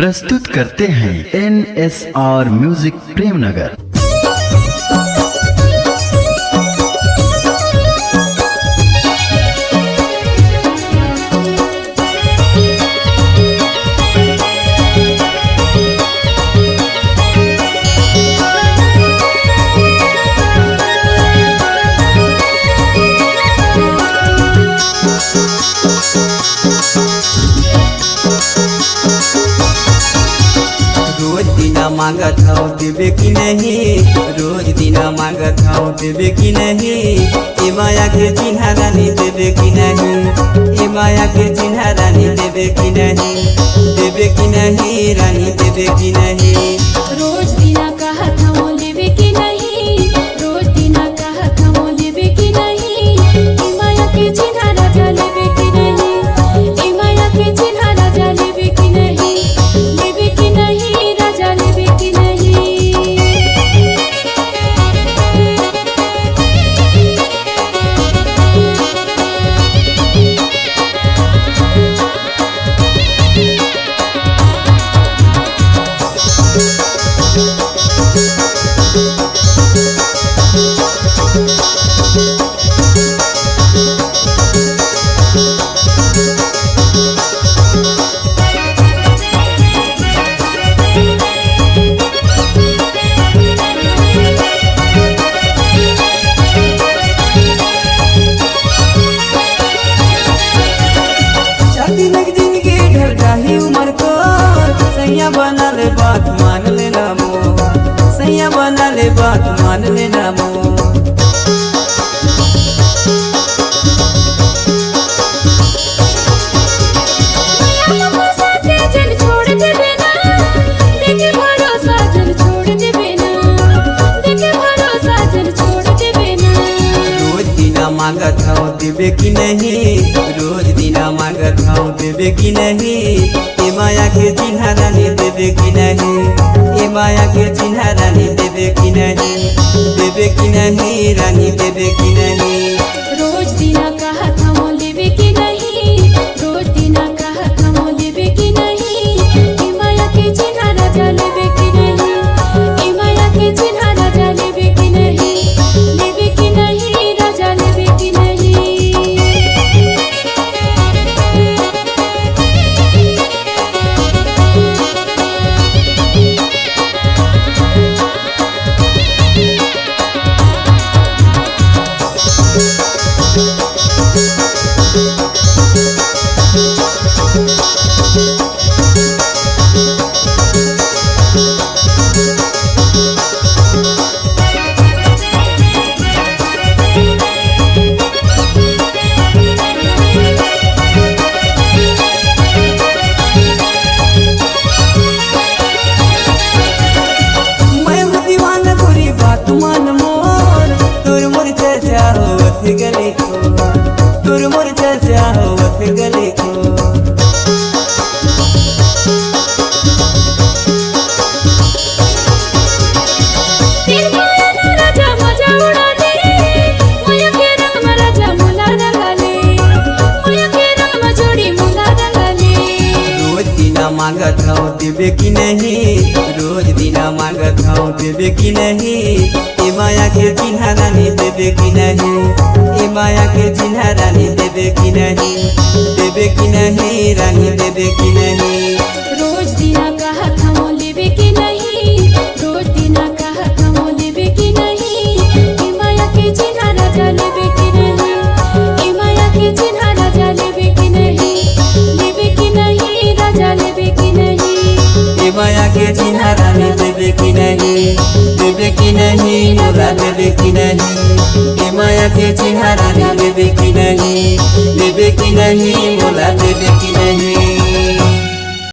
प्रस्तुत करते हैं NSR म्यूजिक प्रेमनगर। रोज दिना मांगत हूँ देवे कि नहीं, रोज दिना मांगत हूँ देवे कि नहीं। ए माया के चिन्हा रानी देवे कि नहीं, ए माया के चिन्हा रानी देवे कि नहीं, देवे कि नहीं रानी देवे कि नहीं। रोज दिना कहत हूँ लेवे कि नहीं, रोज दिना कहत हूँ लेवे कि नहीं। ए माया के चिन्हा राजा लेवे कि नहीं, ए माया के चिन्हा राजा लेवे कि नहीं, लेवे कि नहीं राजा लेवे कि नहीं। जिंदगी ढल जाही उम्र को सैया बना ले बात मान लेना मो, सैया बना ले बात मान लेना मो। मांगत हूँ देवे कि नहीं, रोज दिना मांगत हूँ देवे कि नहीं। ए माया के चिन्हा रानी देवे कि नहीं, ए माया के चिन्हा रानी देवे कि नहीं, देवे कि नहीं रानी देवे कि नहीं। रोज दिना कहत हूँ लेवे कि नहीं, रोज दिना कहत हूँ लेवे कि नहीं। ए माया के चिन्हा राजा लेवे कि नहीं, ए माया के चिन्हा राजा लेवे कि नहीं, लेवे कि नहीं राजा लेवे कि नहीं। तुमान मोर तोर मोर चर्चा होवत गले को, तोर मोर चर्चा होवत गले को। तीर माया ना राजा मजा उड़ा दे, माया के रंग में राजा मुला रंगा ले, माया के रंग में जोड़ी मुला रंगा ले। रोज दिना मांगत हूँ देवे कि नहीं, रोज दिना मांगत हूँ देवे कि नहीं। ए माया के चिन्हा रानी देवे कि नहीं, ए माया के चिन्हा रानी देवे कि नहीं, देवे कि नहीं रानी देवे कि नहीं। रोज दिना कहत हूँ लेवे कि नहीं, रोज दिना कहत हूँ लेवे कि नहीं। ए माया के चिन्हा राजा लेवे कि नहीं, ए माया के चिन्हा राजा लेवे कि नहीं, लेवे कि नहीं राजा लेवे कि नहीं। ए माया के चिन्हा रानी देवे कि नहीं, देवे कि नहीं मोला देवे कि नहीं। ए माया के चिन्हा रानी देवे कि नहीं, देवे कि नहीं मोला देवे कि नहीं।